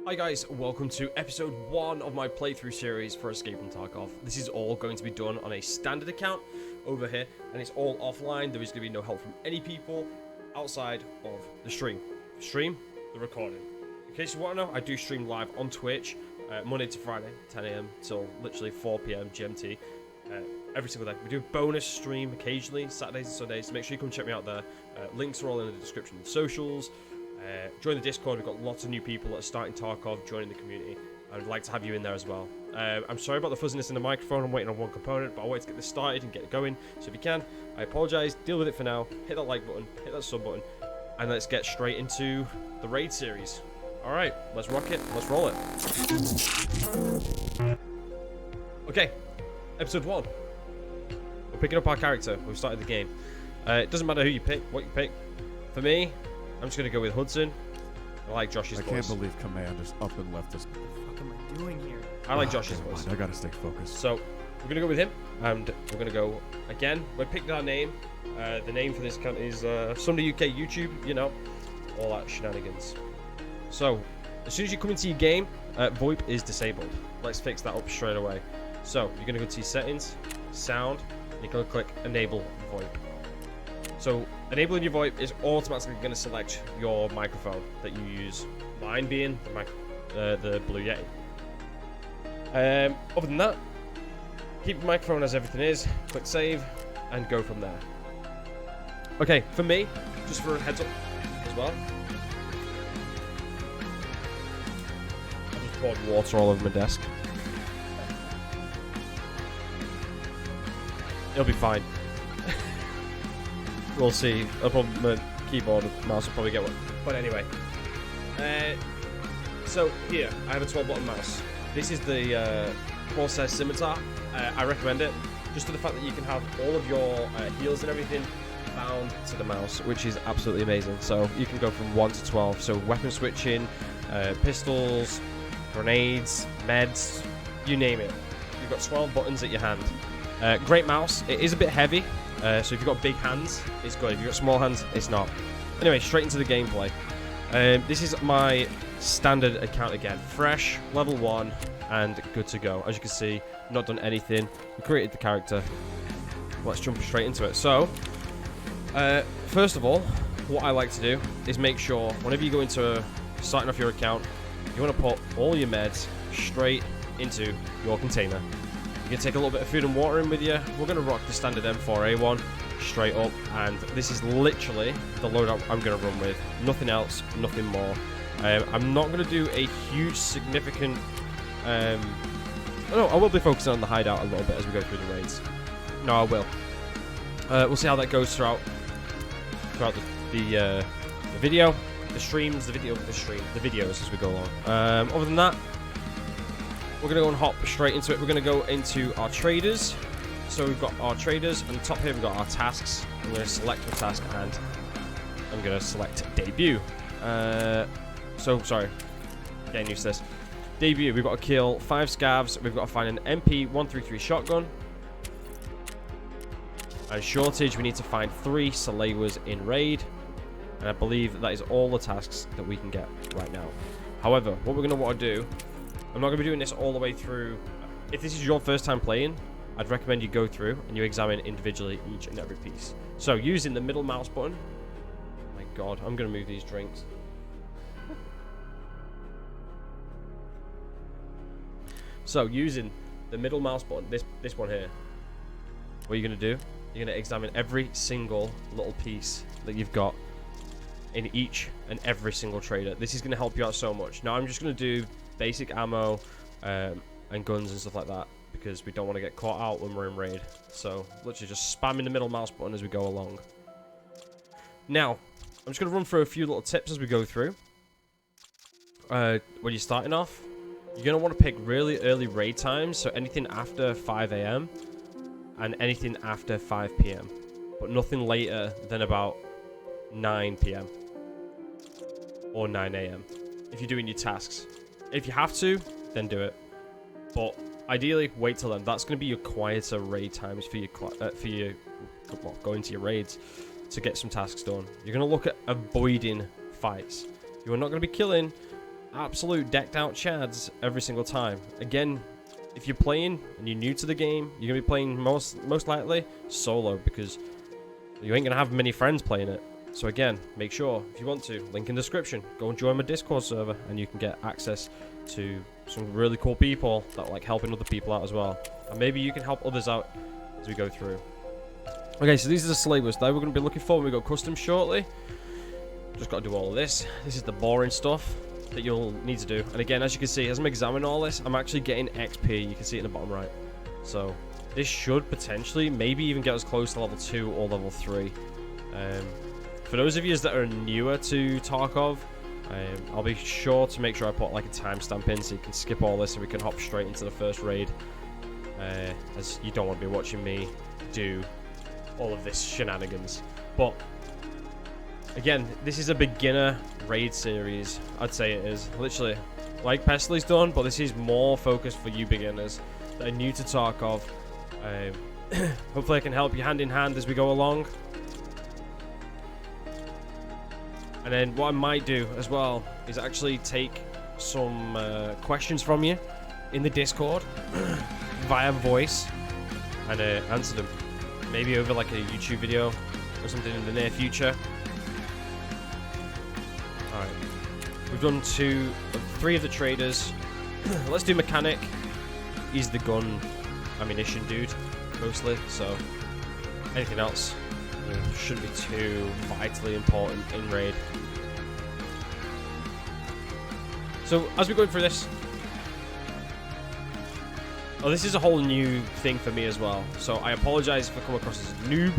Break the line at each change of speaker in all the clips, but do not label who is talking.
Hi guys, welcome to episode 1 of my playthrough series for Escape from Tarkov. This is all going to be done on a standard account over here, and it's all offline. There is going to be no help from any people outside of the stream. The recording. In case you want to know, I do stream live on Twitch Monday to Friday, 10 AM till literally 4 PM GMT. Every single day. We do a bonus stream occasionally, Saturdays and Sundays, so make sure you come check me out there. Links are all in the description of the socials. Join the Discord. We've got lots of new people that are starting Tarkov, joining the community. I'd like to have you in there as well. I'm sorry about the fuzziness in the microphone. I'm waiting on one component, but I want to get this started and get it going. So if you can, I apologize. Deal with it for now. Hit that like button, hit that sub button, and let's get straight into the raid series. All right, let's rock it. Let's roll it. Okay, episode 1. We're picking up our character. We've started the game. It doesn't matter who you pick, what you pick. For me, I'm just going to go with Hudson. I like Josh's voice.
I can't believe Command is up and left us.
What the fuck am I doing here?
I like Josh's voice.
I gotta stay focused.
So, we're going to go with him, and we're going to go again. We picked our name. The name for this account is SumnerUK YouTube, you know, all that shenanigans. So, as soon as you come into your game, Voip is disabled. Let's fix that up straight away. So, you're going to go to your settings, sound, and you're going to click Enable Voip. So, enabling your Voip is automatically going to select your microphone that you use. Mine being the Blue Yeti. Other than that, keep your microphone as everything is, click save, and go from there. Okay, for me, just for a heads up as well, I just poured water all over my desk. It'll be fine. We'll see. My keyboard and mouse will probably get one. But anyway. So here, I have a 12-button mouse. This is the Corsair Scimitar. I recommend it. Just for the fact that you can have all of your heals and everything bound to the mouse, which is absolutely amazing. So you can go from 1 to 12. So weapon switching, pistols, grenades, meds, you name it. You've got 12 buttons at your hand. Great mouse. It is a bit heavy. So if you've got big hands, it's good. If you've got small hands, it's not. Anyway, straight into the gameplay. This is my standard account again. Fresh, level 1, and good to go. As you can see, not done anything. We created the character. Let's jump straight into it. So, first of all, what I like to do is make sure, whenever you go into starting off your account, you want to put all your meds straight into your container. You can take a little bit of food and water in with you. We're going to rock the standard M4A1 straight up, and this is literally the loadout I'm going to run with. Nothing else, nothing more. I'm not going to do a huge significant... no, I will be focusing on the hideout a little bit as we go through the raids. No, I will. We'll see how that goes throughout the video, the streams, the videos as we go along. Other than that, we're going to go and hop straight into it. We're going to go into our traders. So we've got our traders, and on top here we've got our tasks. I'm going to select the task, and I'm going to select debut. Sorry, getting used to this. Debut, we've got to kill 5 scavs. We've got to find an MP.133 shotgun. And shortage, we need to find 3 Salewers in raid. And I believe that is all the tasks that we can get right now. However, what we're going to want to do, I'm not going to be doing this all the way through. If this is your first time playing, I'd recommend you go through and you examine individually each and every piece. So using the middle mouse button. My God, I'm going to move these drinks. So using the middle mouse button, this one here, what you're going to do, you're going to examine every single little piece that you've got in each and every single trader. This is going to help you out so much. Now I'm just going to do basic ammo and guns and stuff like that, because we don't want to get caught out when we're in raid. So literally just spamming the middle mouse button as we go along. Now I'm just going to run through a few little tips as we go through. When you're starting off, you're going to want to pick really early raid times, so anything after 5 AM and anything after 5 PM, but nothing later than about 9 PM or 9 AM if you're doing your tasks. If you have to, then do it. But ideally, wait till then. That's going to be your quieter raid times for your going to your raids to get some tasks done. You're going to look at avoiding fights. You are not going to be killing absolute decked out chads every single time. Again, if you're playing and you're new to the game, you're gonna be playing most likely solo, because you ain't gonna have many friends playing it. So again, make sure, if you want to, link in the description, go and join my Discord server, and you can get access to some really cool people that like helping other people out as well. And maybe you can help others out as we go through. Okay, so these are the syllabus that we're going to be looking for when we go custom shortly. Just got to do all of this. This is the boring stuff that you'll need to do. And again, as you can see, as I'm examining all this, I'm actually getting XP. You can see it in the bottom right. So this should potentially, maybe even get us close to level 2 or level 3. For those of you that are newer to Tarkov, I'll be sure to make sure I put like a timestamp in so you can skip all this and we can hop straight into the first raid. As you don't want to be watching me do all of this shenanigans. But again, this is a beginner raid series. I'd say it is. Literally, like Pestly's done, but this is more focused for you beginners that are new to Tarkov. Hopefully I can help you hand in hand as we go along. And then what I might do as well is actually take some questions from you in the Discord via voice and answer them. Maybe over like a YouTube video or something in the near future. Alright. We've done 3 of the traders. Let's do mechanic. He's the gun ammunition dude, mostly. So anything else shouldn't be too vitally important in raid. So as we're going through this, this is a whole new thing for me as well. So I apologize if I come across as a noob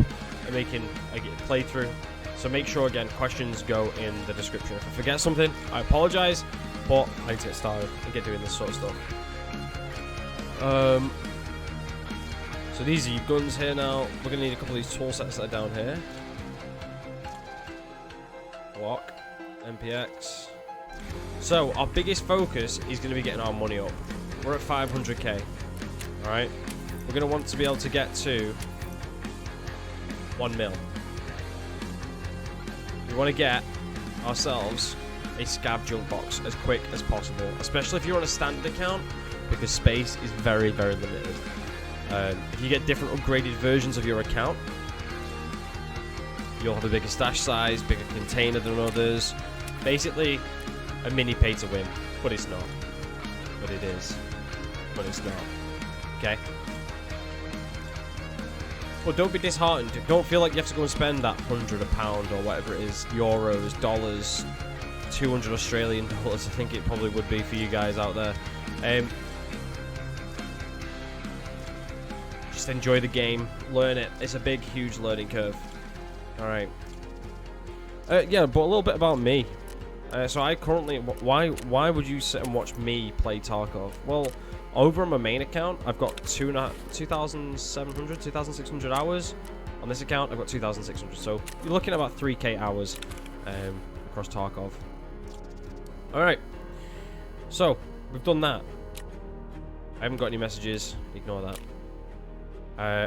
and making a playthrough. So make sure, again, questions go in the description. If I forget something, I apologize, but I need to get started and get doing this sort of stuff. So these are your guns here now. We're going to need a couple of these tool sets that are down here. Block, MPX. So our biggest focus is going to be getting our money up. We're at 500k. Alright, we're going to want to be able to get to 1 mil. We want to get ourselves a scav junk box as quick as possible, especially if you're on a standard account, because space is very, very limited. If you get different upgraded versions of your account, you'll have a bigger stash size, bigger container than others. Basically, a mini pay to win, but it's not. But it is. But it's not. Okay? But don't be disheartened. Don't feel like you have to go and spend that £100 or whatever it is, euros, dollars, 200 Australian dollars. I think it probably would be for you guys out there. Just enjoy the game, learn it. It's a big, huge learning curve. All right. Yeah, but a little bit about me. So I currently, why would you sit and watch me play Tarkov? Well, over on my main account, I've got 2,700, 2,600 hours. On this account, I've got 2,600. So you're looking at about 3k hours across Tarkov. All right. So we've done that. I haven't got any messages. Ignore that.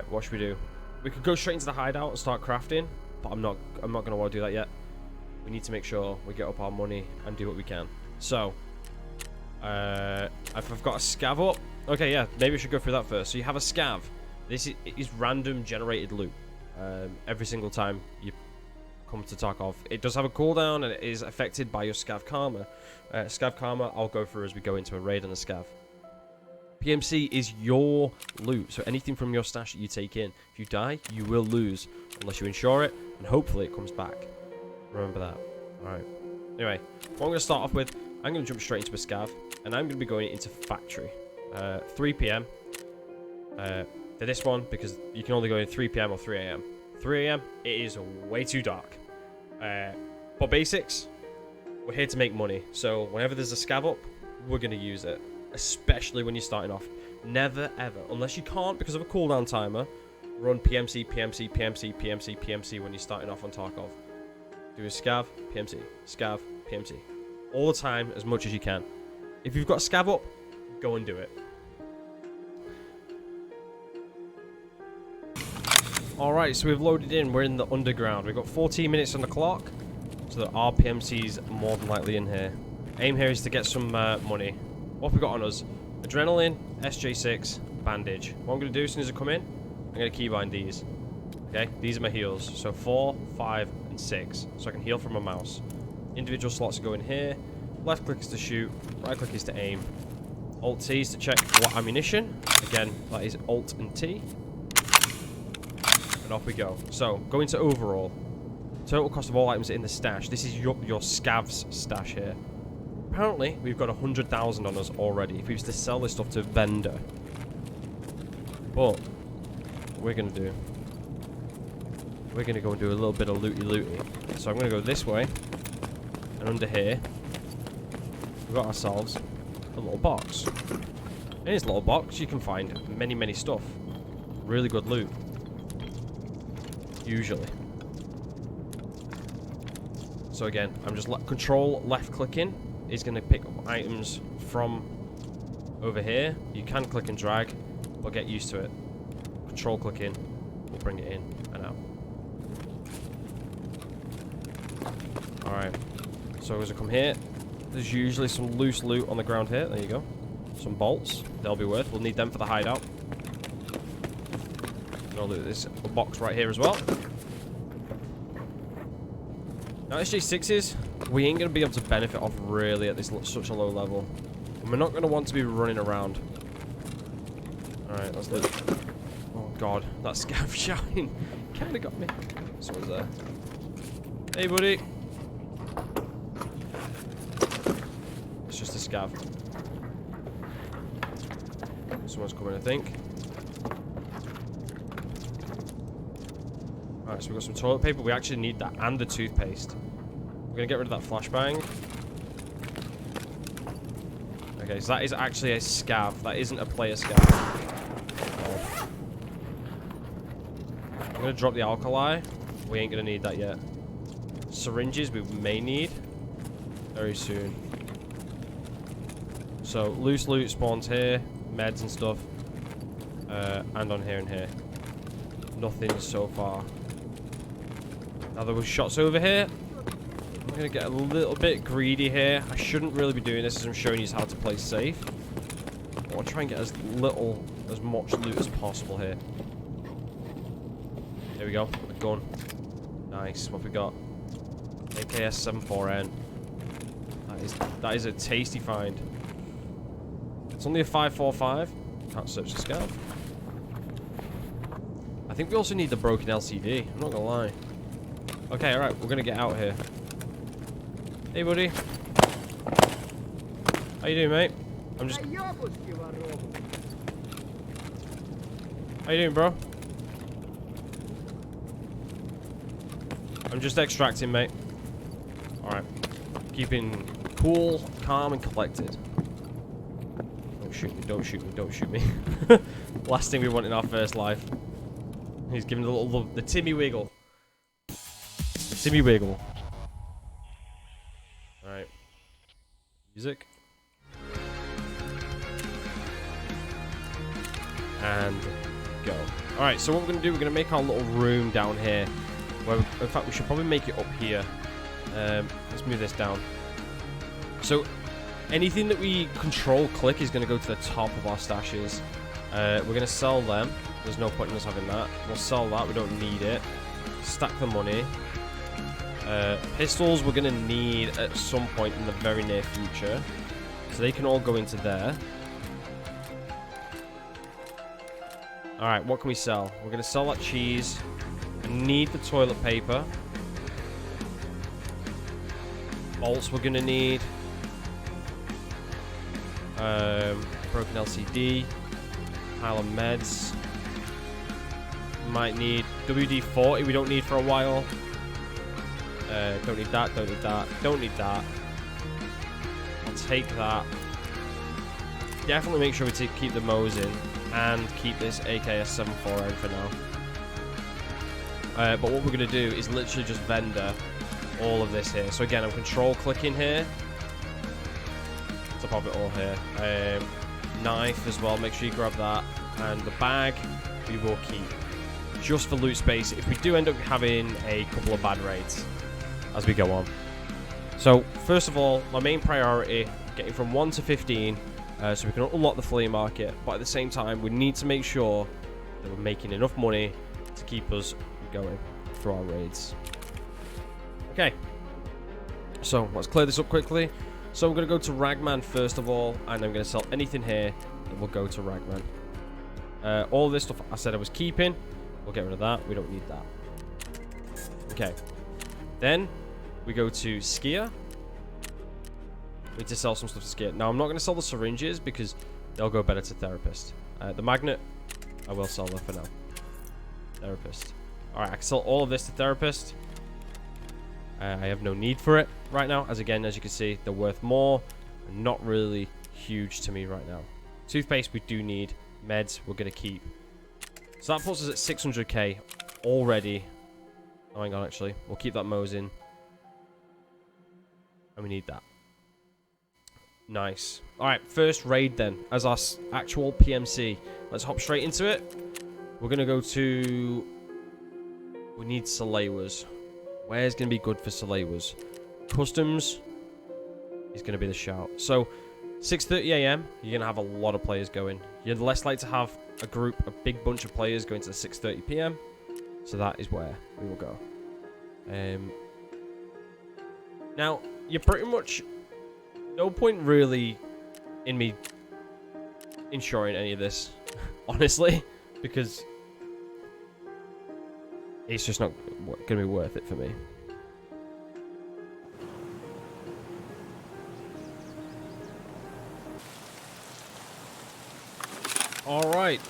What should we do? We could go straight into the hideout and start crafting, but I'm not gonna want to do that yet. We need to make sure we get up our money and do what we can. So, if I've got a scav up, okay, yeah, maybe we should go through that first. So you have a scav. This is random generated loot. Every single time you come to Tarkov, it does have a cooldown and it is affected by your scav karma. Scav karma, I'll go through as we go into a raid on the scav. PMC is your loot, so anything from your stash that you take in. If you die, you will lose unless you insure it, and hopefully it comes back. Remember that. Alright. Anyway, what I'm going to start off with, I'm going to jump straight into a scav, and I'm going to be going into factory. 3 PM. For this one, because you can only go in 3 PM or 3 AM. 3 AM, it is way too dark. But basics, we're here to make money. So whenever there's a scav up, we're going to use it. Especially when you're starting off. Never, ever, unless you can't because of a cooldown timer, run PMC, PMC, PMC, PMC, PMC when you're starting off on Tarkov. Do a scav, PMC, scav, PMC. All the time, as much as you can. If you've got a scav up, go and do it. Alright, so we've loaded in. We're in the underground. We've got 14 minutes on the clock. So there are PMCs more than likely in here. Aim here is to get some money. What have we got on us? Adrenaline, SJ6, bandage. What I'm going to do as soon as I come in, I'm going to keybind these. Okay, these are my heals. So 4, 5, and 6. So I can heal from my mouse. Individual slots go in here. Left click is to shoot. Right click is to aim. Alt T is to check what ammunition. Again, that is Alt and T. And off we go. So, going to overall. Total cost of all items in the stash. This is your scavs stash here. Apparently, we've got 100,000 on us already. If we was to sell this stuff to vendor. But, what we're going to do. We're going to go and do a little bit of looty-looty. So I'm going to go this way. And under here, we've got ourselves a little box. In this little box, you can find many, many stuff. Really good loot. Usually. So again, I'm just control left clicking is going to pick up items from over here. You can click and drag, but get used to it. Control clicking will bring it in and out. Alright. So as I come here, there's usually some loose loot on the ground here. There you go. Some bolts. They'll be worth. We'll need them for the hideout. And I'll loot this box right here as well. Now SJ6s, we ain't going to be able to benefit off really at this such a low level. And we're not going to want to be running around. Alright, let's loot. Oh god, that scav shine kind of got me. Someone's there. Hey buddy. It's just a scav. Someone's coming, I think. Alright, so we've got some toilet paper. We actually need that and the toothpaste. We're going to get rid of that flashbang. Okay, so that is actually a scav. That isn't a player scav. Oh. I'm going to drop the alkali. We ain't going to need that yet. Syringes we may need very soon. So, loose loot spawns here. Meds and stuff. And on here and here. Nothing so far. Now there was shots over here. I'm going to get a little bit greedy here. I shouldn't really be doing this as I'm showing you how to play safe. I want to try and get as much loot as possible here. There we go. A gun. Nice. What have we got? AKS-74N. That is a tasty find. It's only a 5.45. Can't search the scav. I think we also need the broken LCD. I'm not gonna lie. Okay, alright, we're gonna get out here. Hey, buddy. How you doing, mate? I'm just... How you doing, bro? I'm just extracting, mate. Alright. Keeping cool, calm, and collected. Don't shoot me, don't shoot me, don't shoot me. Last thing we want in our first life. He's giving the Timmy wiggle. The Timmy wiggle. Alright. Music. And go. Alright, so what we're going to do, we're going to make our little room down here. Where in fact, we should probably make it up here. Let's move this down. So, anything that we control click is going to go to the top of our stashes. We're going to sell them. There's no point in us having that. We'll sell that. We don't need it. Stack the money. Pistols we're going to need at some point in the very near future. So they can all go into there. Alright, what can we sell? We're going to sell that cheese. I need the toilet paper. Bolts we're going to need. Broken LCD. Pile of meds. Might need WD-40 we don't need for a while. Don't need that, don't need that, don't need that. I'll take that. Definitely make sure we keep the Mosin and keep this AKS-74N for now. But what we're going to do is literally just vendor all of this here. So again, I'm control clicking here to pop it all here. Knife as well, make sure you grab that. And the bag we will keep just for loot space if we do end up having a couple of bad raids as we go on. So first of all, my main priority, getting from 1 to 15, so we can unlock the flea market. But at the same time, we need to make sure that we're making enough money to keep us going through our raids. Okay, so let's clear this up quickly. So we're going to go to Ragman first of all, and I'm going to sell anything here that will go to Ragman. All this stuff I said I was keeping, we'll get rid of that. We don't need that. Okay, then we go to Skier. We need to sell some stuff to Skier. Now I'm not going to sell the syringes because they'll go better to Therapist. The magnet, I will sell that for now. Therapist. Alright, I can sell all of this to Therapist. I have no need for it right now, as again, as you can see, they're worth more. Not really huge to me right now. Toothpaste we do need. Meds we're going to keep. So that puts us at 600k already. Oh, hang on, actually. We'll keep that Mosin. And we need that. Nice. Alright, first raid then, as our actual PMC. Let's hop straight into it. We're going to go to... We need Salewers. Where's going to be good for Salewers? Customs is going to be the shout. So, 6:30 AM, you're going to have a lot of players going. You're less likely to have a group, a big bunch of players going to the 6:30 PM. So that is where we will go. Now, you're pretty much... No point really in me insuring any of this, honestly, because it's just not going to be worth it for me. Alright,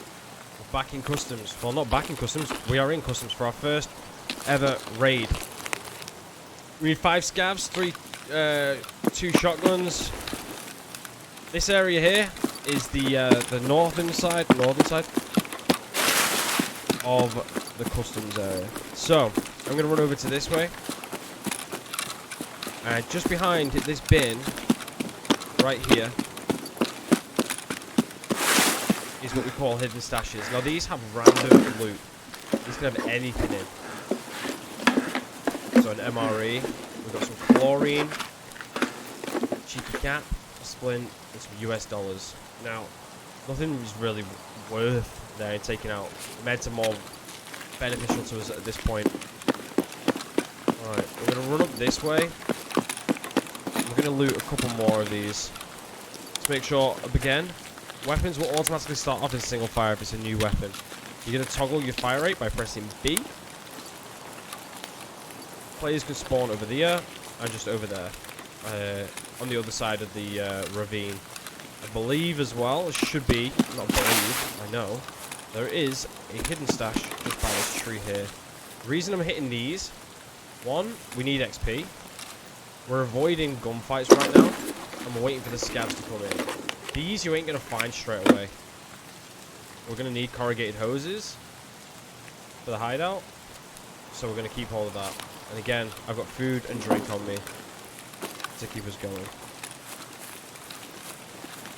we're back in customs. Well, not back in customs, we are in customs for our first ever raid. We need 5 scavs, 2 shotguns. This area here is the northern side of the customs area. So I'm gonna run over to this way, and just behind this bin, right here, is what we call hidden stashes. Now these have random loot. These can have anything in. So an MRE. We've got some chlorine, cheeky cap, a splint, and some US dollars. Now, nothing is really worth there in taking out. Meds are more beneficial to us at this point. Alright, we're going to run up this way. We're going to loot a couple more of these. To make sure, again, weapons will automatically start off in single fire if it's a new weapon. You're going to toggle your fire rate by pressing B. Players can spawn over there and just over there, on the other side of the ravine. I believe as well, it should be, not believe, I know, there is a hidden stash just by this tree here. The reason I'm hitting these, one, we need XP. We're avoiding gunfights right now, and we're waiting for the scavs to come in. These you ain't going to find straight away. We're going to need corrugated hoses for the hideout, so we're going to keep hold of that. And again, I've got food and drink on me to keep us going.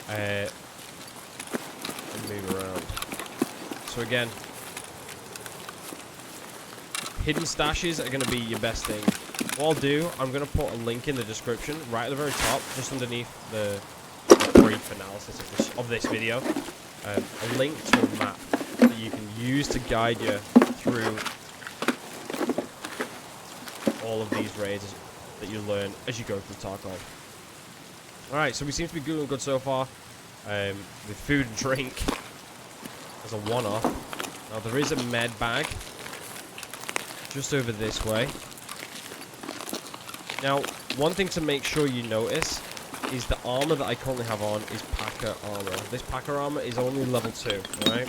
And move around. So again, hidden stashes are going to be your best thing. What I'll do, I'm going to put a link in the description, right at the very top, just underneath the brief analysis of this video. A link to a map that you can use to guide you through all of these raids that you learn as you go through Tarkov. Alright, so we seem to be doing good so far, with food and drink as a one-off. Now there is a med bag just over this way. Now, one thing to make sure you notice is the armor that I currently have on is Packer armor. This Packer armor is only level 2, alright?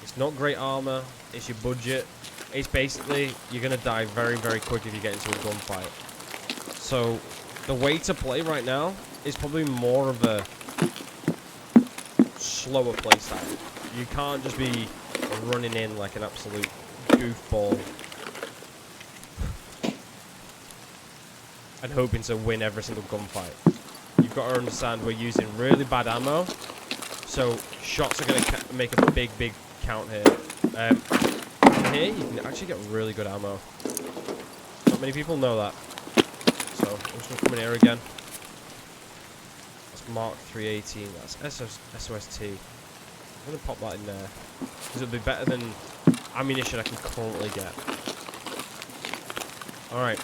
It's not great armor, it's your budget. It's basically, you're going to die very, very quick if you get into a gunfight. So, the way to play right now is probably more of a slower playstyle. You can't just be running in like an absolute goofball and hoping to win every single gunfight. You've got to understand we're using really bad ammo, so shots are going to make a big, big count here. Here, you can actually get really good ammo. Not many people know that. So So I'm just going to come in here again. That's Mark 318. That's SOST. I'm going to pop that in there. Because it'll be better than ammunition I can currently get. Alright.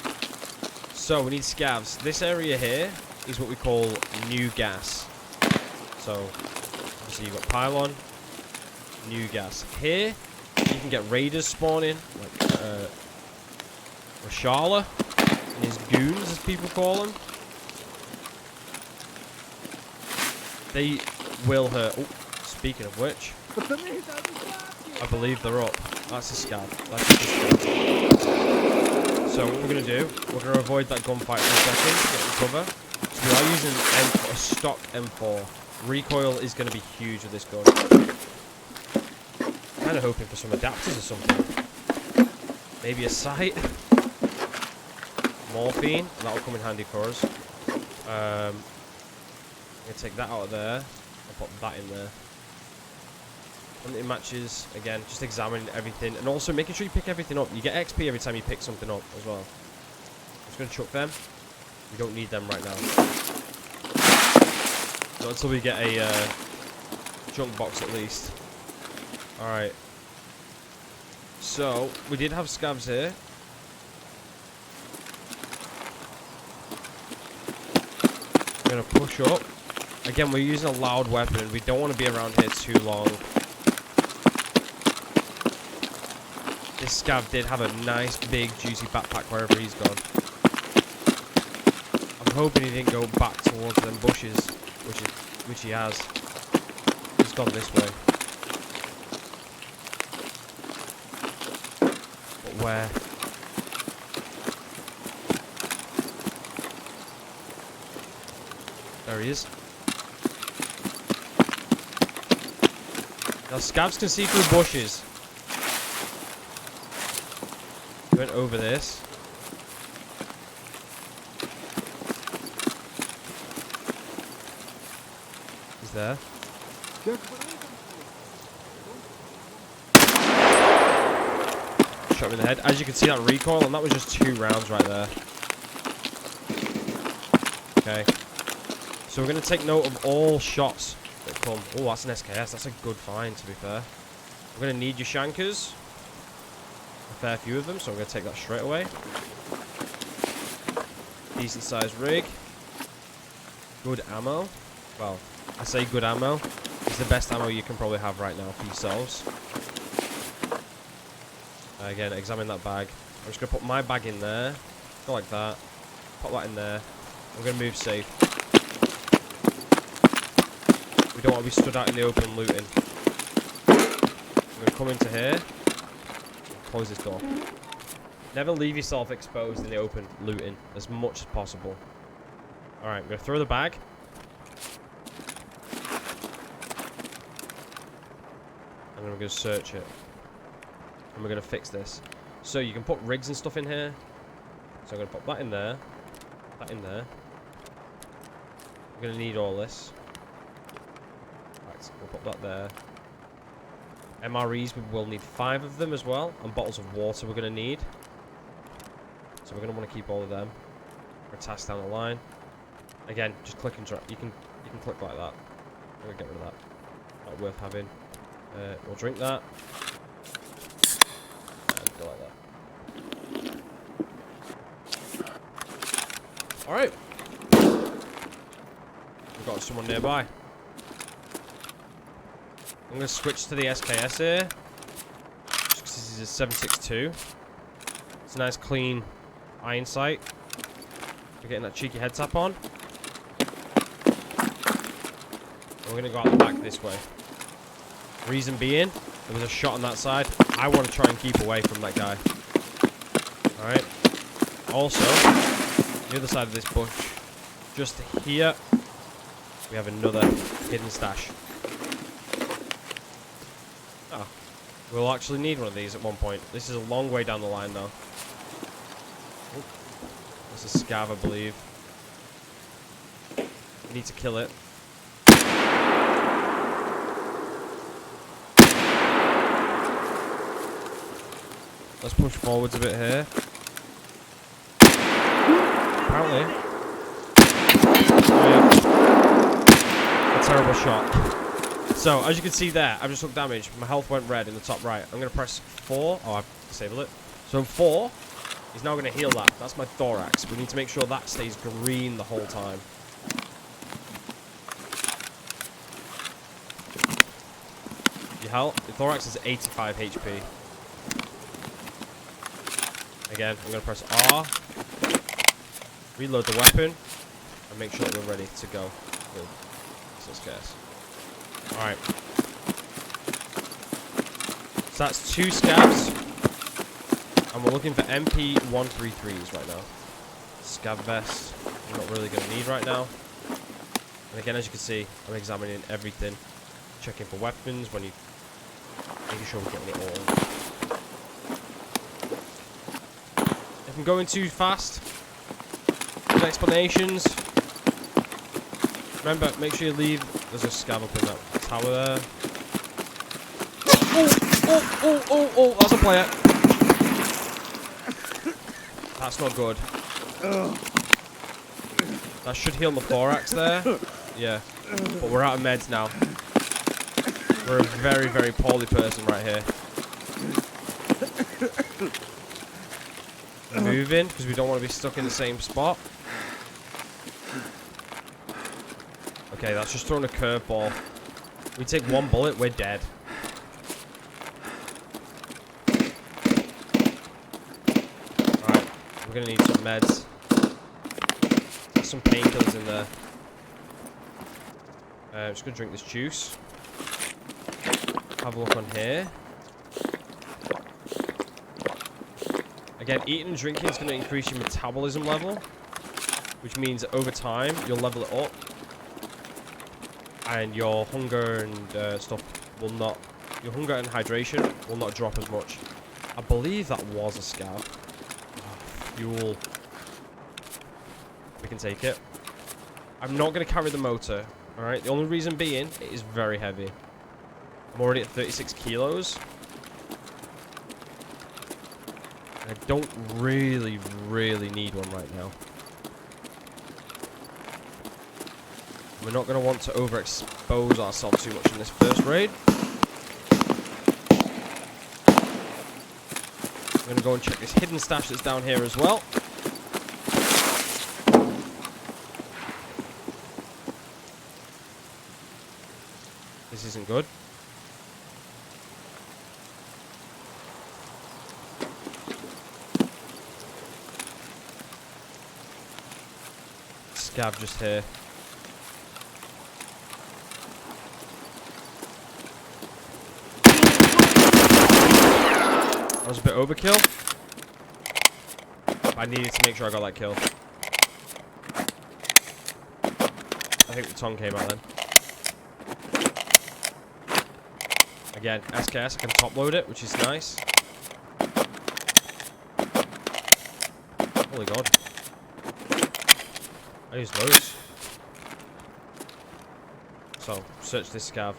So we need scavs. This area here is what we call new gas. So obviously you've got pylon, new gas. Here you can get raiders spawning, like Rashala and his goons, as people call them. They will hurt. Oh, speaking of which, I believe they're up. That's a scav. That's just a scav. So what we're going to do, we're going to avoid that gunfight for a second, get in cover. So we are using a stock M4. Recoil is going to be huge with this gun. Kind of hoping for some adapters or something. Maybe a sight. Morphine. That'll come in handy for us. I'm going to take that out of there. I'll put that in there. Hunting matches, again, just examining everything. And also making sure you pick everything up. You get XP every time you pick something up as well. I'm just going to chuck them. We don't need them right now. Not until we get a junk box at least. Alright. So, we did have scavs here. I'm going to push up. Again, we're using a loud weapon and we don't want to be around here too long. This scav did have a nice, big, juicy backpack wherever he's gone. I'm hoping he didn't go back towards them bushes, which he has. He's gone this way. But where? There he is. Now scavs can see through bushes. He went over this. He's there. Shot him in the head. As you can see, that recoil, and that was just 2 rounds right there. Okay. So we're going to take note of all shots that come. Oh, that's an SKS. That's a good find, to be fair. We're going to need your shankers. A fair few of them, so I'm going to take that straight away. Decent sized rig. Good ammo. Well, I say good ammo. It's the best ammo you can probably have right now for yourselves. Again, examine that bag. I'm just going to put my bag in there. Go like that. Put that in there. I'm going to move safe. We don't want to be stood out in the open looting. I'm going to come into here. Close this door. Never leave yourself exposed in the open looting as much as possible. Alright, I'm going to throw the bag. And then we're going to search it. And we're going to fix this. So you can put rigs and stuff in here. So I'm going to put that in there. That in there. We're going to need all this. Right, so we'll put that there. MREs, we will need 5 of them as well. And bottles of water we're going to need. So we're going to want to keep all of them. For a task down the line. Again, just click and drag. You can click like that. I'm going to get rid of that. Not worth having. We'll drink that. And go like that. Alright. We've got someone nearby. I'm going to switch to the SKS here. Just because this is a 7.62. It's a nice clean iron sight. We're getting that cheeky head tap on. And we're going to go out the back this way. Reason being, there was a shot on that side. I want to try and keep away from that guy. Alright. Also, the other side of this bush, just here, we have another hidden stash. Ah, we'll actually need one of these at one point. This is a long way down the line, though. Oh, this is scav, I believe. We need to kill it. Let's push forwards a bit here. apparently. Oh, yeah. A terrible shot. So, as you can see there, I just took damage. My health went red in the top right. I'm going to press 4. Oh, I've disabled it. So, 4 is now going to heal that. That's my thorax. We need to make sure that stays green the whole time. Your thorax is 85 HP. Again, I'm going to press R, reload the weapon, and make sure that we're ready to go. Good. So scarce. Alright. So that's 2 scabs. And we're looking for MP.133s right now. Scab vest, we're not really going to need right now. And again, as you can see, I'm examining everything. Checking for weapons when you... Making sure we're getting it all. If I'm going too fast, good explanations. Remember, make sure you leave... There's a scab up in that tower there. Oh, that's a player. That's not good. That should heal my thorax there. Yeah. But we're out of meds now. We're a very, very poorly person right here. Moving, because we don't want to be stuck in the same spot. Okay, that's just throwing a curveball. We take 1 bullet, we're dead. Alright, we're going to need some meds. There's some painkillers in there. I'm just going to drink this juice. Have a look on here. Again, eating and drinking is going to increase your metabolism level, which means over time you'll level it up, and your hunger and stuff will not. Your hunger and hydration will not drop as much. I believe that was a scab. Fuel. We can take it. I'm not going to carry the motor. All right. The only reason being, it is very heavy. I'm already at 36 kilos. I don't really need one right now. We're not going to want to overexpose ourselves too much in this first raid. I'm going to go and check this hidden stash that's down here as well. This isn't good. Scab just here. That was a bit overkill. I needed to make sure I got that kill. I think the tongue came out then. Again, SKS, I can top load it, which is nice. Holy god. I used loads. So, search this scav.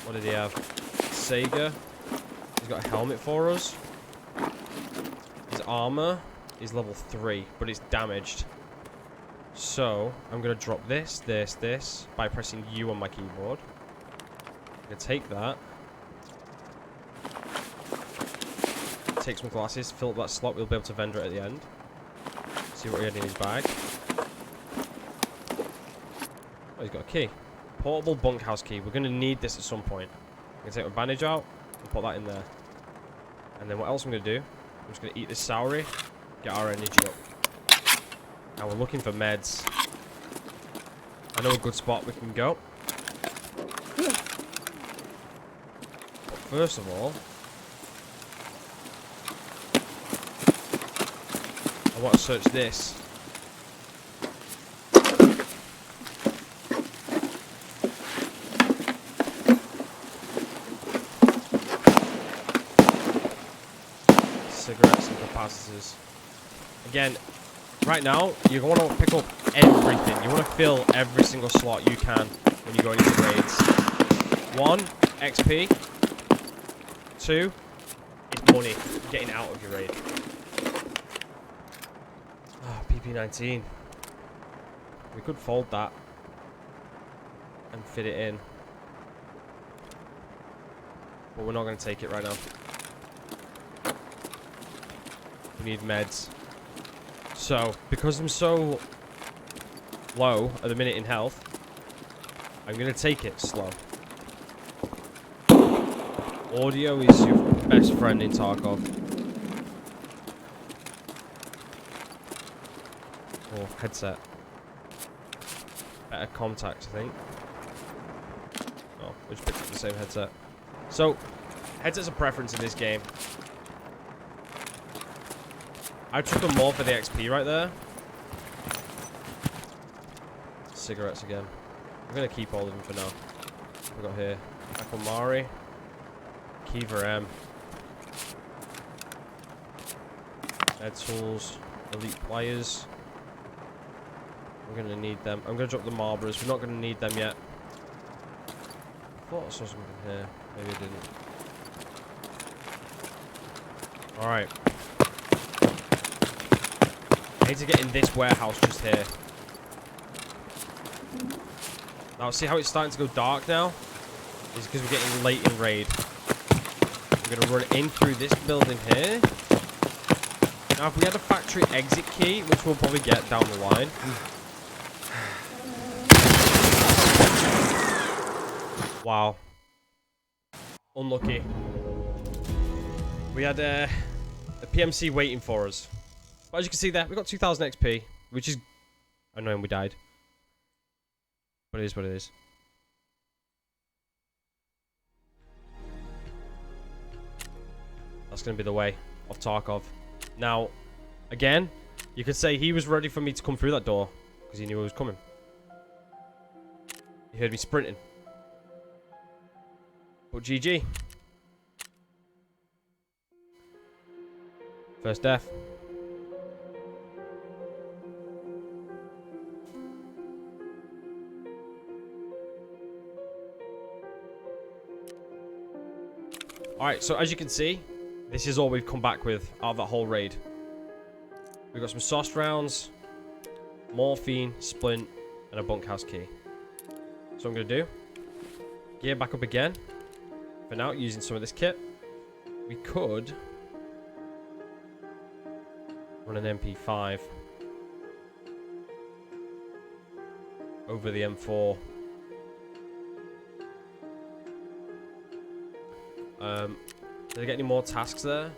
What did he have? Sega. He's got a helmet for us. His armor is level 3, but it's damaged. So, I'm going to drop this by pressing U on my keyboard. I'm going to take that. Take some glasses, fill up that slot, we'll be able to vendor it at the end. See what he had in his bag. Oh, he's got a key. Portable bunkhouse key. We're going to need this at some point. I'm going to take my bandage out and put that in there. And then what else I'm going to do? I'm just going to eat this soury, get our energy up. Now we're looking for meds. I know a good spot we can go. But first of all, I want to search this. Cigarettes and capacitors. Again, right now, you want to pick up everything. You want to fill every single slot you can when you go into raids. 1, XP. 2, it's money. Getting out of your raid. Oh, PP19. We could fold that and fit it in. But we're not going to take it right now. We need meds. So, because I'm so low at the minute in health, I'm going to take it slow. Audio is your best friend in Tarkov. Oh, headset. Better contact, I think. Oh, we just picked up the same headset. So, headset's a preference in this game. I took them more for the XP right there. Cigarettes again. I'm going to keep all of them for now. What we got here? Akamari. Kiva M. Ed tools. Elite pliers. We're going to need them. I'm going to drop the Marlboros. We're not going to need them yet. I thought I saw something here. Maybe I didn't. Alright. I need to get in this warehouse just here. Now, see how it's starting to go dark now? It's because we're getting late in raid. We're going to run in through this building here. Now, if we had a factory exit key, which we'll probably get down the line. Wow. Unlucky. We had a PMC waiting for us. But as you can see there, we got 2,000 XP, which is annoying we died. But it is what it is. That's going to be the way of Tarkov. Now, again, you could say he was ready for me to come through that door because he knew I was coming. He heard me sprinting. But GG. First death. Alright, so as you can see, this is all we've come back with out of that whole raid. We've got some sauce rounds, morphine, splint, and a bunkhouse key. So I'm going to do, gear back up again. For now, using some of this kit. We could run an MP5 over the M4. Did I get any more tasks there?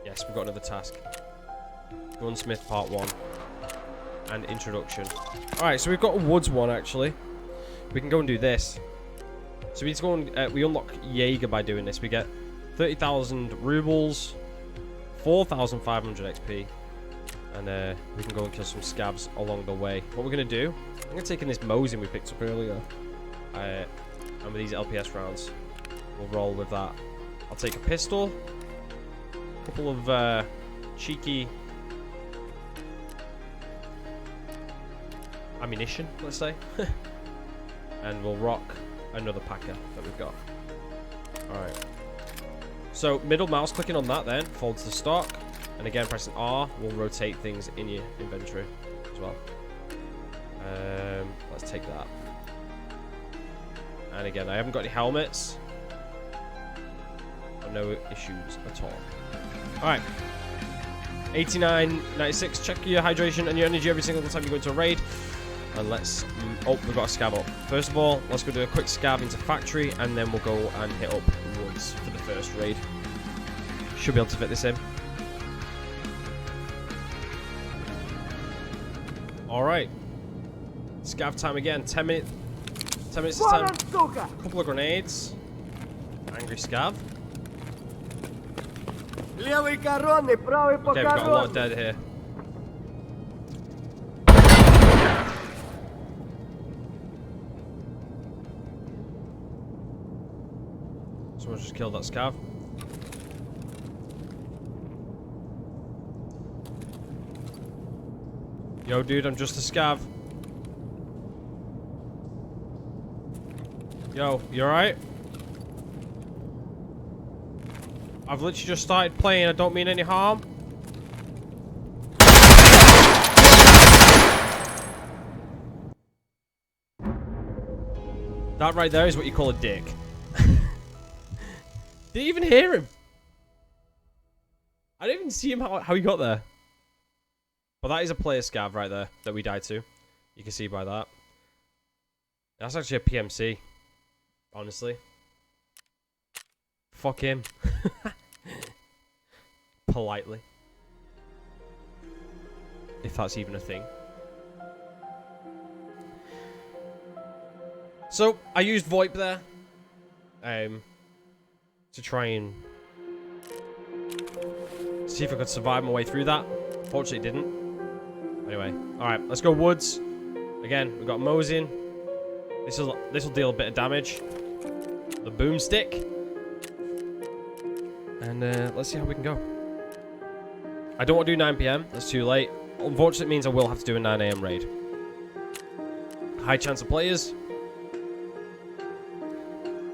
Yes, we've got another task. Gunsmith Part 1. And Introduction. Alright, so we've got a Woods one, actually. We can go and do this. So we need to go and... we unlock Jaeger by doing this. We get 30,000 rubles, 4,500 XP. And we can go and kill some scabs along the way. What we're going to do... I'm going to take in this Mosin we picked up earlier. And with these LPS rounds, we'll roll with that. I'll take a pistol, a couple of cheeky ammunition, let's say, and we'll rock another packer that we've got. Alright. So, middle mouse clicking on that then, folds the stock, and again pressing R will rotate things in your inventory as well. Let's take that. And again, I haven't got any helmets. No issues at all. Alright. 89.96. Check your hydration and your energy every single time you go into a raid. And let's... Oh, we've got a scab up. First of all, let's go do a quick scab into factory. And then we'll go and hit up Woods for the first raid. Should be able to fit this in. Alright. Scav time again. 10 minutes. 10 minutes this time. Couple of grenades. Angry scav. Okay, we've got a lot of dead here. Someone just killed that scav. Yo, dude, I'm just a scav. Yo, you alright? I've literally just started playing, I don't mean any harm. That right there is what you call a dick. Didn't even hear him. I didn't even see him how he got there. But that is a player scav right there that we died to. You can see by that. That's actually a PMC. Honestly. Fuck him. Politely. If that's even a thing. So, I used Voip there. To try and see if I could survive my way through that. Fortunately, it didn't. Anyway, alright, let's go woods. Again, we've got moseying. This will deal a bit of damage. The boomstick. And let's see how we can go. I don't want to do 9 PM. That's too late. Unfortunately, it means I will have to do a 9 AM raid. High chance of players.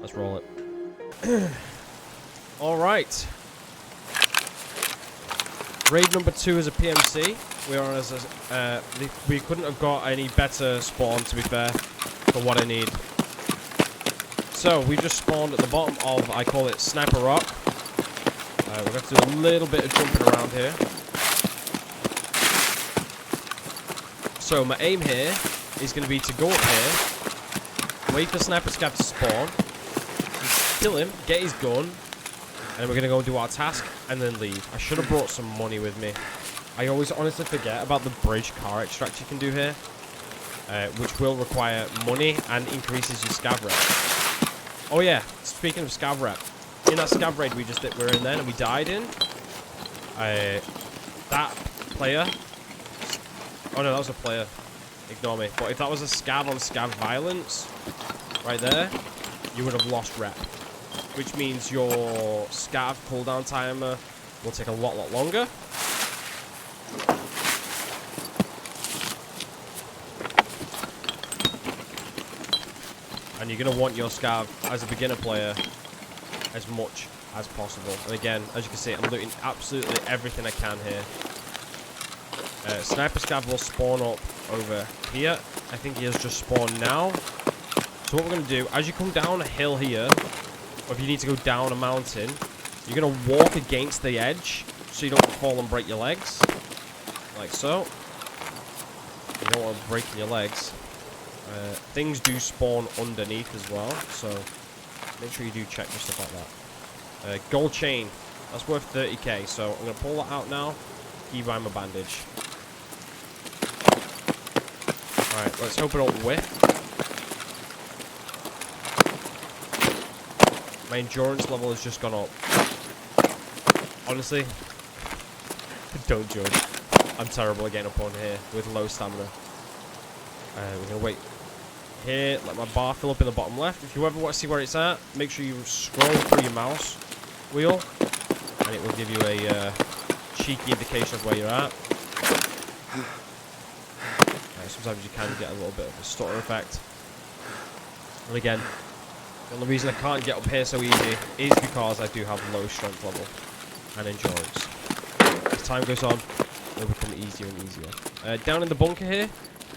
Let's roll it. Alright. Raid number 2 is a PMC. We are as we couldn't have got any better spawn, to be fair, for what I need. So we just spawned at the bottom of, I call it Sniper Rock. We're going to do a little bit of jumping around here. So my aim here is going to be to go up here, wait for Sniper Scav to spawn, kill him, get his gun, and we're going to go and do our task, and then leave. I should have brought some money with me. I always honestly forget about the bridge car extract you can do here, which will require money and increases your scav rep. Oh yeah, speaking of scav rep, in that scav raid we were in then and we died in, that player, oh no, that was a player, ignore me, but if that was a scav on scav violence, right there, you would have lost rep. Which means your scav cooldown timer will take a lot longer. And you're going to want your scav as a beginner player as much as possible. And again, as you can see, I'm looting absolutely everything I can here. Sniper scav will spawn up over here. I think he has just spawned now. So what we're going to do, as you come down a hill here, or if you need to go down a mountain, you're going to walk against the edge so you don't fall and break your legs. Like so. You don't want to break your legs. Things do spawn underneath as well, so make sure you do check your stuff like that. Gold chain. That's worth 30k, so I'm going to pull that out now. Keep by my bandage. Alright, let's hope it don't whiff. My endurance level has just gone up. Honestly, don't judge. I'm terrible at getting up on here with low stamina. We're going to wait here, let my bar fill up in the bottom left. If you ever want to see where it's at, make sure you scroll through your mouse wheel, and it will give you a cheeky indication of where you're at. Sometimes you can get a little bit of a stutter effect. And again, the only reason I can't get up here so easy is because I do have low strength level and endurance. As time goes on, it'll become easier and easier. Down in the bunker here,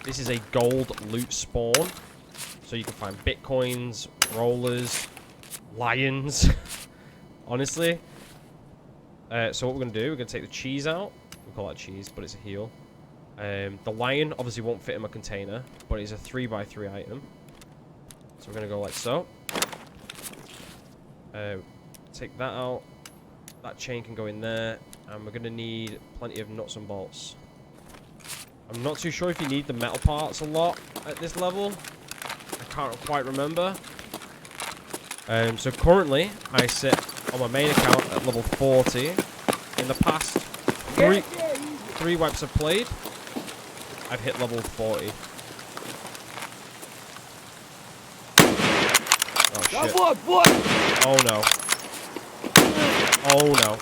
this is a gold loot spawn. So you can find bitcoins, rollers, lions. Honestly. So what we're going to do, we're going to take the cheese out. We call that cheese, but it's a heal. The lion obviously won't fit in my container, but it's a 3x3 item. So we're going to go like so. Take that out. That chain can go in there. And we're going to need plenty of nuts and bolts. I'm not too sure if you need the metal parts a lot at this level. I can't quite remember. So currently, I sit on my main account at level 40. In the past three wipes I've played, I've hit level 40. Oh shit. Oh no. Oh no.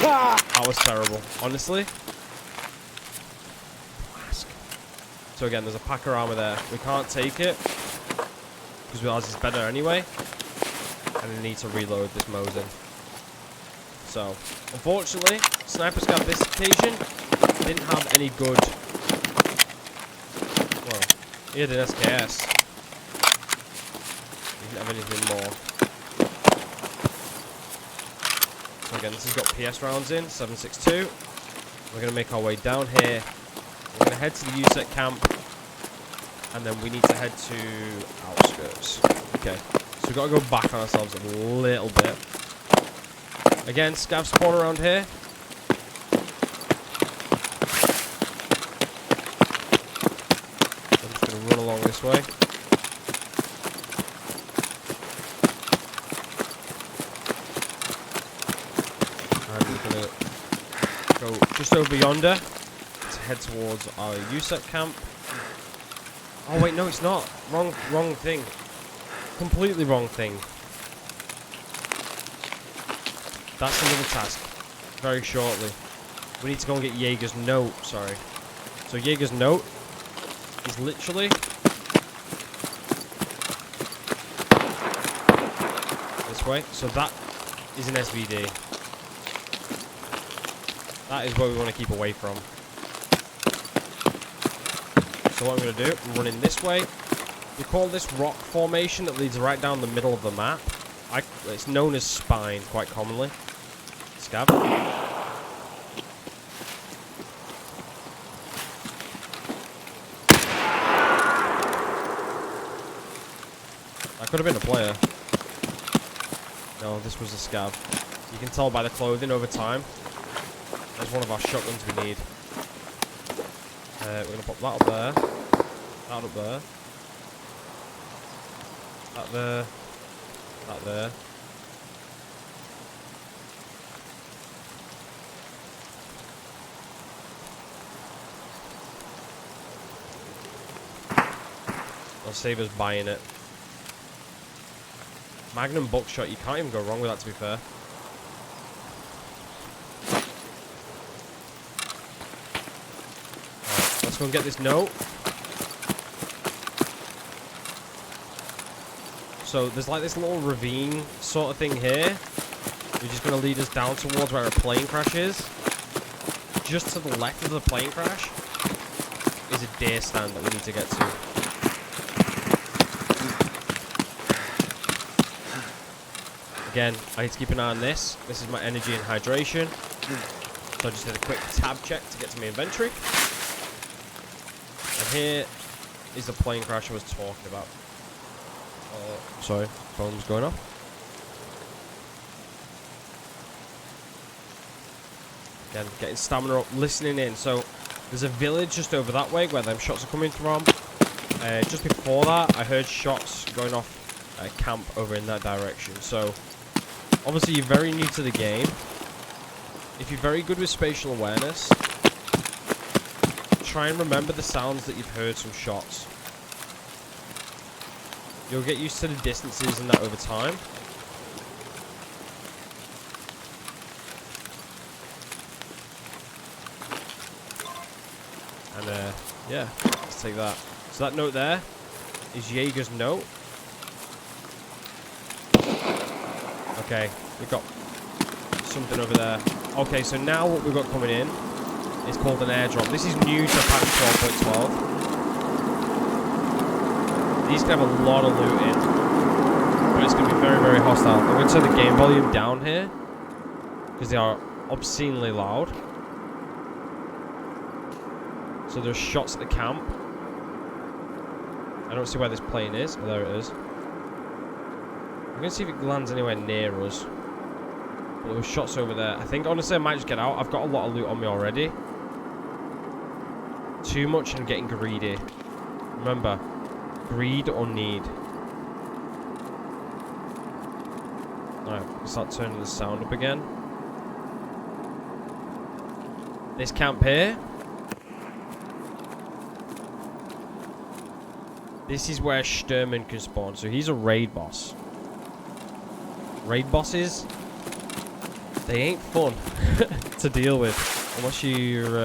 That was terrible. Honestly. So again, there's a packer armor there. We can't take it because ours is better anyway. And I need to reload this Mosin. So, unfortunately, Sniper Scav this occasion didn't have any good. Well, he had an SKS. didn't have anything more. So again, this has got PS rounds in, 7.62. We're going to make our way down here. We're going to head to the USEC camp. And then we need to head to outskirts. Okay, so we've got to go back on ourselves a little bit. Again, scav spawn around here. I'm just going to run along this way. And we're going to go just over yonder to head towards our USEC camp. Oh wait, no, it's not. Wrong thing. Completely wrong thing. That's another task. Very shortly. We need to go and get Jaeger's note. Sorry. So Jaeger's note is literally this way. So that is an SVD. That is what we want to keep away from. So what I'm going to do, I'm running this way. We call this rock formation that leads right down the middle of the map. It's known as spine quite commonly. Scav. That could have been a player. No, this was a scav. You can tell by the clothing over time. There's one of our shotguns we need. We're going to pop that up there. That up there. That there. That there. I'll save us buying it. Magnum buckshot, you can't even go wrong with that, to be fair. Alright, let's go and get this note. So there's like this little ravine sort of thing here, which is going to lead us down towards where a plane crash is. Just to the left of the plane crash is a deer stand that we need to get to. Again, I need to keep an eye on this. This is my energy and hydration. So I just did a quick tab check to get to my inventory. And here is the plane crash I was talking about. Sorry, phone was going off. Again, getting stamina up, listening in. So there's a village just over that way where them shots are coming from. Just before that, I heard shots going off a camp over in that direction. So obviously you're very new to the game. If you're very good with spatial awareness, try and remember the sounds that you've heard from shots. You'll get used to the distances and that over time. And yeah, let's take that. So that note there is Jaeger's note. Okay, we've got something over there. Okay, so now what we've got coming in is called an airdrop. This is new to patch 12.12. These can have a lot of loot in, but it's going to be very, very hostile. I'm going to turn the game volume down here because they are obscenely loud. So there's shots at the camp. I don't see where this plane is. Oh, there it is. I'm going to see if it lands anywhere near us. But there were shots over there. I think, honestly, I might just get out. I've got a lot of loot on me already. Too much and getting greedy. Remember, greed or need. Alright, let's start turning the sound up again. This camp here. This is where Sturman can spawn. So he's a raid boss. Raid bosses, they ain't fun to deal with unless you're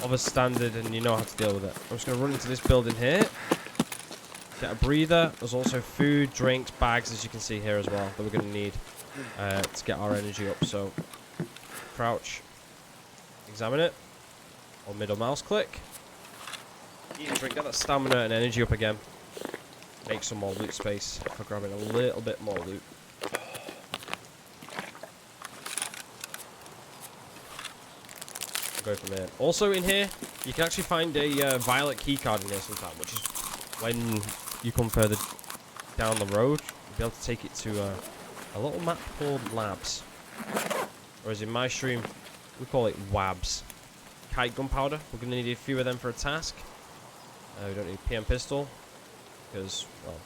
of a standard and you know how to deal with it. I'm just going to run into this building here, get a breather. There's also food, drinks, bags, as you can see here as well, that we're going to need to get our energy up. So crouch, examine it, or middle mouse click. Eat a drink, get that stamina and energy up again. make some more loot space for grabbing a little bit more loot. Go from there. Also in here, you can actually find a violet keycard in here sometime, which is when you come further down the road, you'll be able to take it to a little map called Labs. Whereas in my stream, we call it WABs. Kite gunpowder. We're going to need a few of them for a task. We don't need PM pistol, because, well,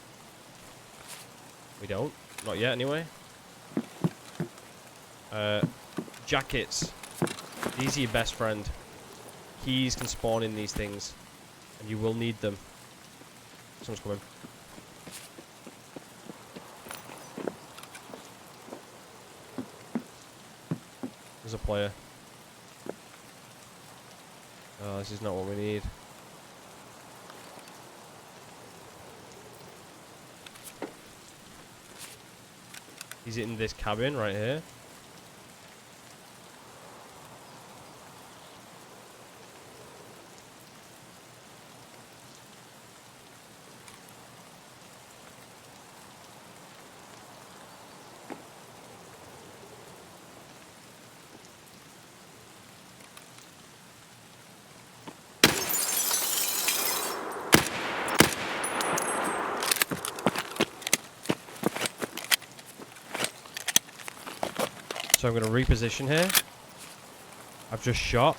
we don't. Not yet, anyway. Jackets. These are your best friend. Keys can spawn in these things, and you will need them. Someone's coming. There's a player. Oh, this is not what we need. He's in this cabin right here. So I'm going to reposition here. I've just shot.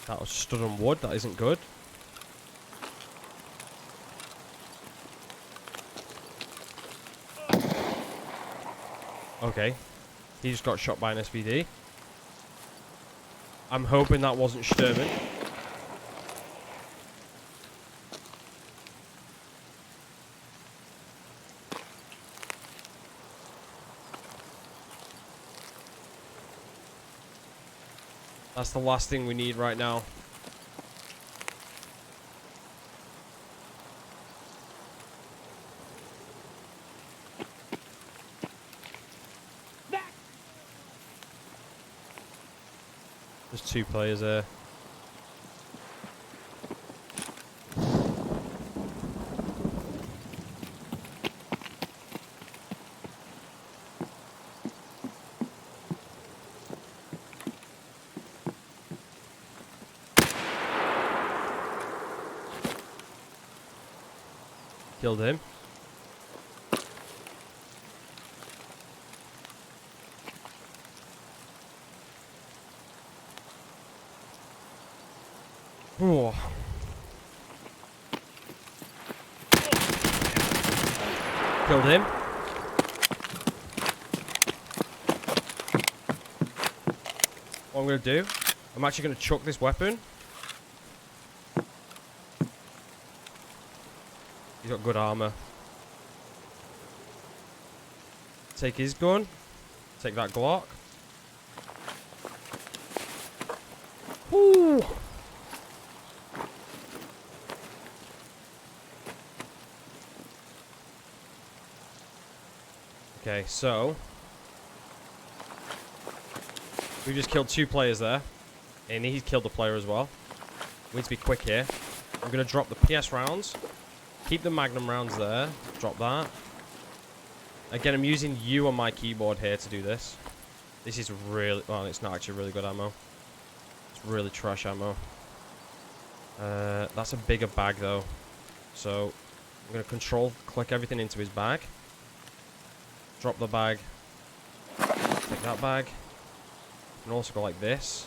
That was stood on wood. That isn't good. Okay. He just got shot by an SVD. I'm hoping that wasn't Sturman. That's the last thing we need right now. There's 2 players there. Killed him. Ooh. Killed him. What I'm going to do, I'm actually going to chuck this weapon. He's got good armor. Take his gun. Take that Glock. Woo! Okay, so we just killed 2 players there, and he's killed a player as well. We need to be quick here. I'm gonna drop the PS rounds. Keep the Magnum rounds there. Drop that. Again, I'm using U on my keyboard here to do this. This is really... well, it's not actually really good ammo. It's really trash ammo. That's a bigger bag, though. So, I'm going to control-click everything into his bag. Drop the bag. Take that bag. You can also go like this.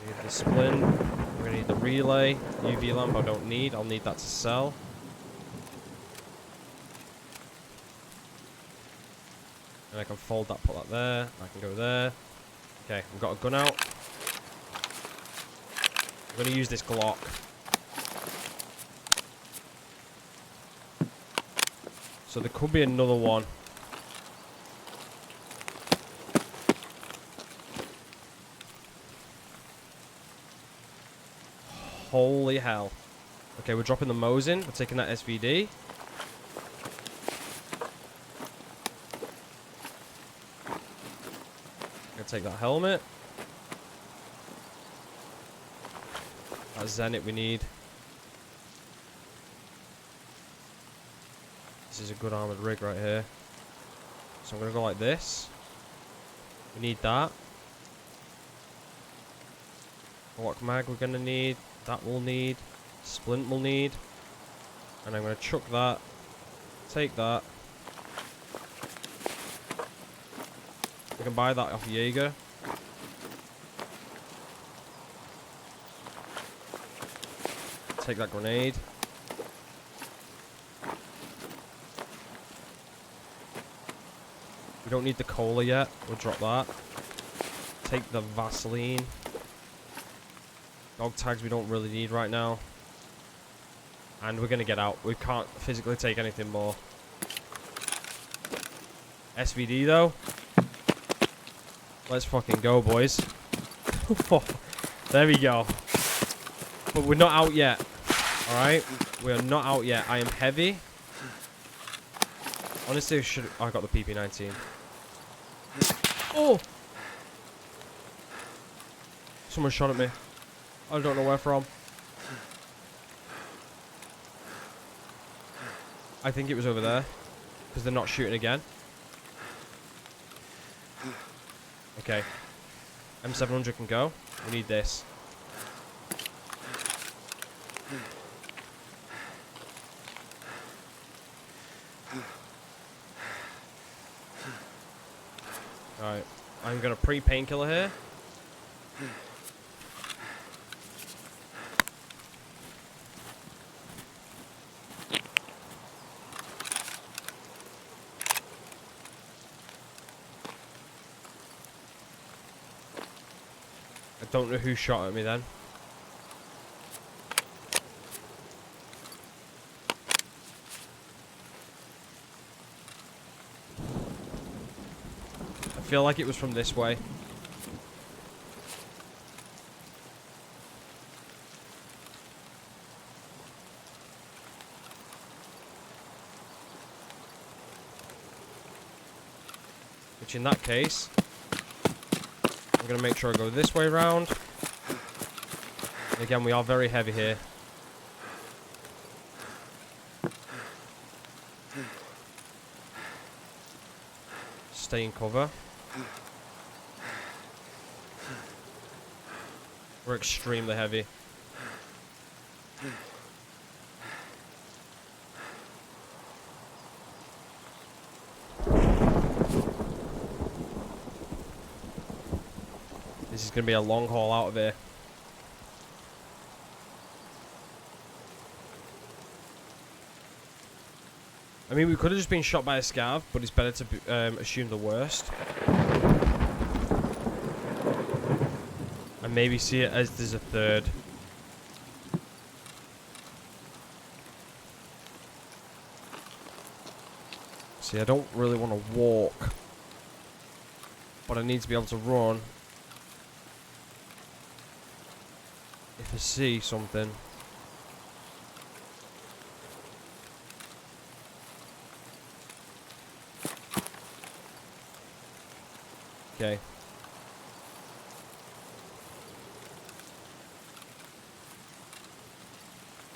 Need the splint. We're going to need the relay. UV lamp I don't need. I'll need that to sell. And I can fold that, put that there. I can go there. Okay, I've got a gun out. I'm going to use this Glock. So there could be another one. Holy hell. Okay, we're dropping the Mosin. We're taking that SVD. Gonna take that helmet. That Zenit we need. This is a good armored rig right here. So I'm going to go like this. We need that. What mag we're going to need. That we'll need. Splint we'll need. And I'm going to chuck that. Take that. We can buy that off Jaeger. Take that grenade. We don't need the cola yet. We'll drop that. Take the Vaseline. Dog tags we don't really need right now. And we're going to get out. We can't physically take anything more. SVD though. Let's fucking go, boys. There we go. But we're not out yet. Alright? We are not out yet. I am heavy. Honestly, I got the PP19. Oh! Someone shot at me. I don't know where from. I think it was over there. Because they're not shooting again. Okay. M700 can go. We need this. Alright. I'm gonna pre-painkiller here. I don't know who shot at me then. I feel like it was from this way. Which in that case, I'm going to make sure I go this way round. And again, we are very heavy here. Stay in cover. We're extremely heavy. This is going to be a long haul out of here. I mean, we could have just been shot by a scav, but it's better to assume the worst. And maybe see it as there's a third. See, I don't really want to walk. But I need to be able to run. If I see something. Okay.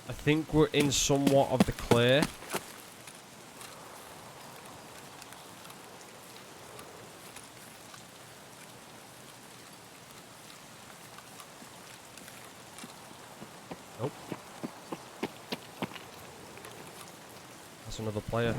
I think we're in somewhat of the clear. Nope. That's another player.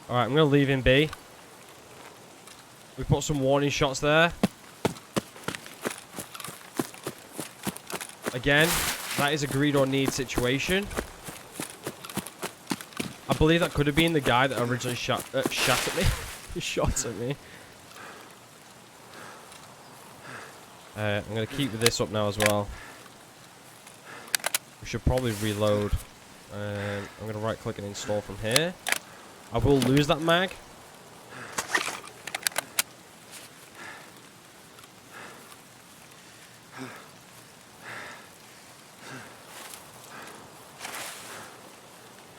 Alright, I'm going to leave him be. We put some warning shots there. Again, that is a greed or need situation. I believe that could have been the guy that originally shot at me. Shot at me. I'm going to keep this up now as well. We should probably reload. I'm going to right click and install from here. I will lose that mag.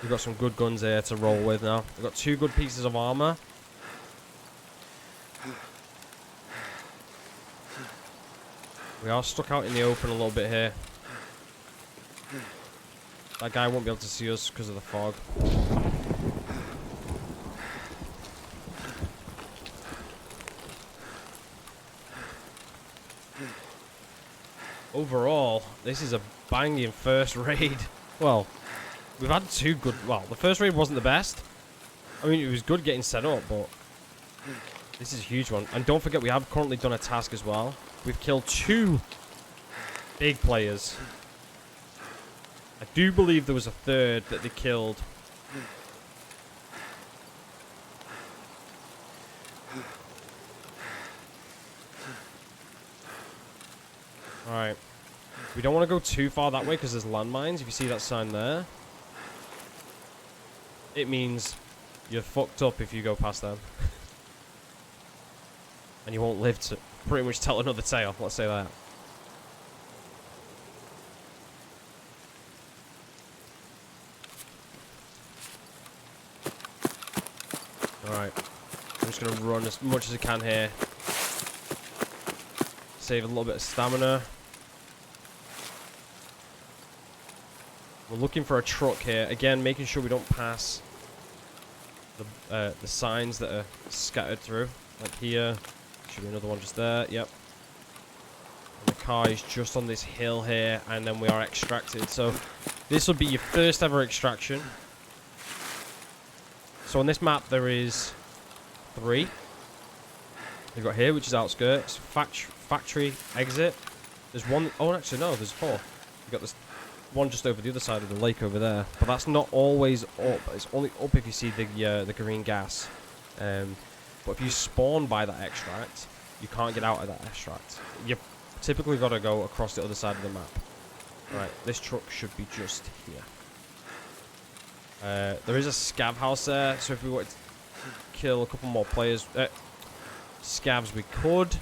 We've got some good guns here to roll with now. We've got 2 good pieces of armor. We are stuck out in the open a little bit here. That guy won't be able to see us because of the fog. Overall, this is a banging first raid. Well, we've had 2 good... Well, the first raid wasn't the best. I mean, it was good getting set up, but... This is a huge one. And don't forget, we have currently done a task as well. We've killed 2 big players. I do believe there was a 3rd that they killed. Alright. We don't want to go too far that way because there's landmines. If you see that sign there, it means you're fucked up if you go past them. And you won't live to pretty much tell another tale, let's say that. Alright. I'm just going to run as much as I can here. Save a little bit of stamina. We're looking for a truck here. Again, making sure we don't pass the signs that are scattered through. Like here. Should be another one just there. Yep. And the car is just on this hill here. And then we are extracted. So this will be your first ever extraction. So on this map there is 3. We've got here, which is outskirts. Factory exit. There's one... Oh, actually, no. There's 4. We've got this one just over the other side of the lake over there. But that's not always up. It's only up if you see the green gas. But if you spawn by that extract, you can't get out of that extract. You've typically got to go across the other side of the map. Right, this truck should be just here. There is a scav house there, so if we want to kill a couple more players, scavs we could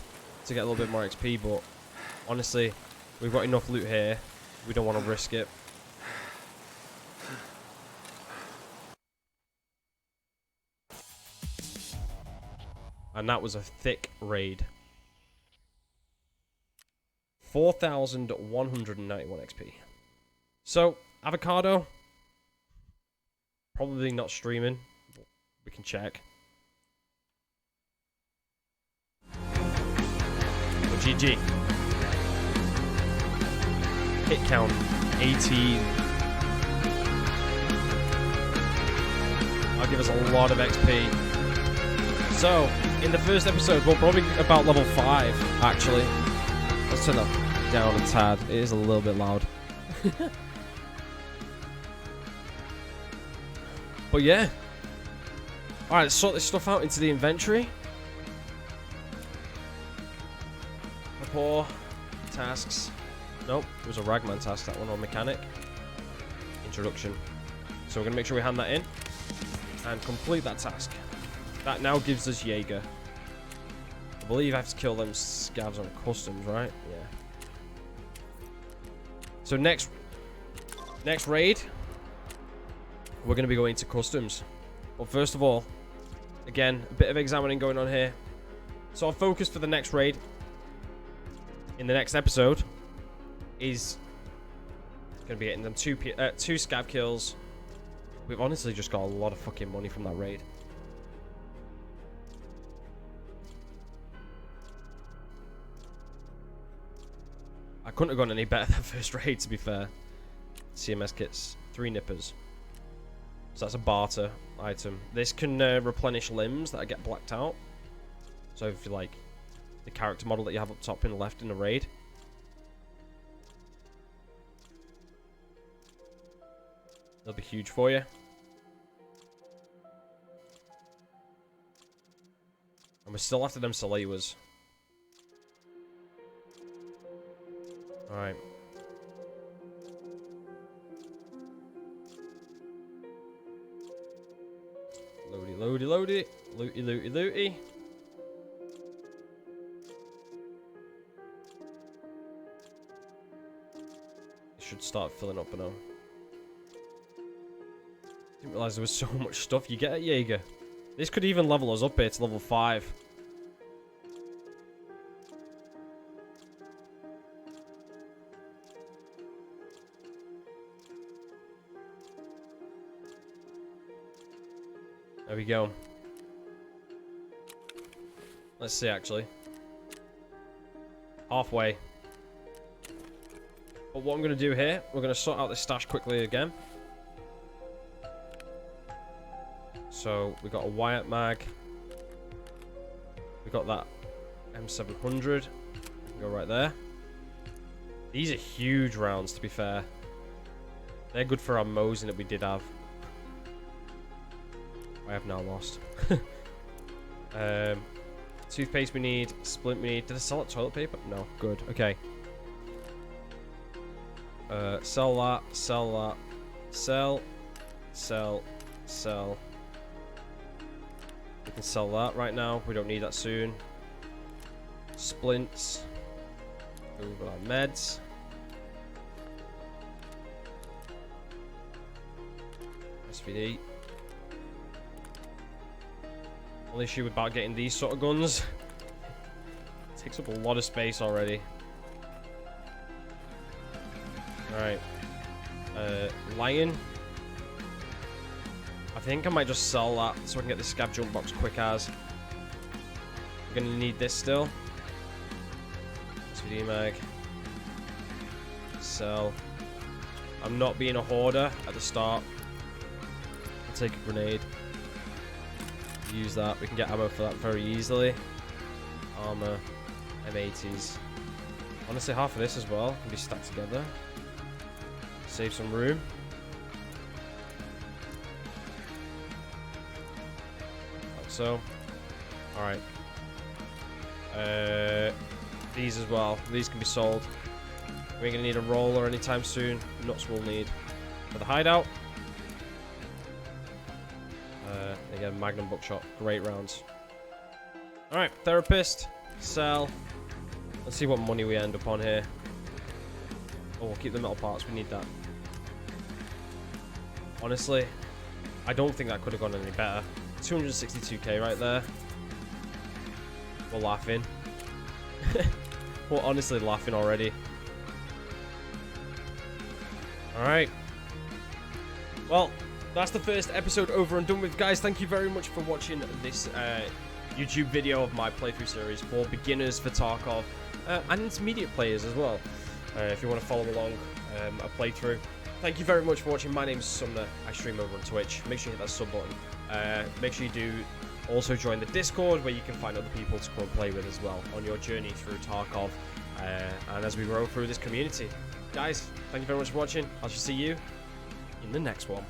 to get a little bit more XP, but honestly, we've got enough loot here. We don't want to risk it. And that was a thick raid. 4,191 XP. So, Avocado. Probably not streaming. We can check. But GG. Hit count 18. That'll give us a lot of XP. So, in the first episode, we're probably about level 5, actually. Let's turn that down a tad. It is a little bit loud. But yeah. Alright, let's sort this stuff out into the inventory. Rapport. Tasks. Nope, it was a ragman task, that one, or mechanic. Introduction. So we're going to make sure we hand that in. And complete that task. That now gives us Jaeger. I believe I have to kill them scavs on customs, right? Yeah. So next raid, we're going to be going to customs. But first of all, again, a bit of examining going on here. So our focus for the next raid, in the next episode, is going to be getting them 2 scav kills. We've honestly just got a lot of fucking money from that raid. I couldn't have gone any better than first raid, to be fair. CMS kits, 3 nippers. So that's a barter item. This can replenish limbs that get blacked out. So if you like the character model that you have up top in the left in the raid. That'll be huge for you. And we're still after them Salewas. Alright. Loady, loady. Looty, looty, looty. It should start filling up now. Didn't realize there was so much stuff you get at Jaeger. This could even level us up here to level 5. There we go. Let's see, actually. Halfway. But what I'm going to do here, we're going to sort out this stash quickly again. So, we got a Wyatt mag. We got that M700. Go right there. These are huge rounds, to be fair. They're good for our Mosin that we did have. I have now lost. Toothpaste we need. Splint we need. Did I sell it toilet paper? No. Good. Okay. Sell that. Sell that. Sell. Sell. Sell. We can sell that right now. We don't need that soon. Splints. Over our meds. SVD. Only issue about getting these sort of guns. It takes up a lot of space already. Alright. Lion. I think I might just sell that so I can get the scab jump box quick as. We're gonna need this still. SVD mag. Sell. I'm not being a hoarder at the start. I'll take a grenade. Use that. We can get ammo for that very easily. Armor. M80s. Honestly, half of this as well can be stacked together. Save some room. Like so. Alright. These as well. These can be sold. We ain't gonna need a roller anytime soon. Nuts we'll need for the hideout. Again, Magnum buckshot. Great rounds. Alright, therapist. Sell. Let's see what money we end up on here. Oh, we'll keep the metal parts. We need that. Honestly, I don't think that could have gone any better. 262k right there. We're laughing. We're honestly laughing already. Alright. Well, that's the first episode over and done with, guys. Thank you very much for watching this YouTube video of my playthrough series for beginners for Tarkov and intermediate players as well. If you want to follow along a playthrough. Thank you very much for watching. My name's Sumner. I stream over on Twitch. Make sure you hit that sub button. Make sure you do also join the Discord where you can find other people to come and play with as well on your journey through Tarkov and as we grow through this community. Guys, thank you very much for watching. I shall see you in the next one.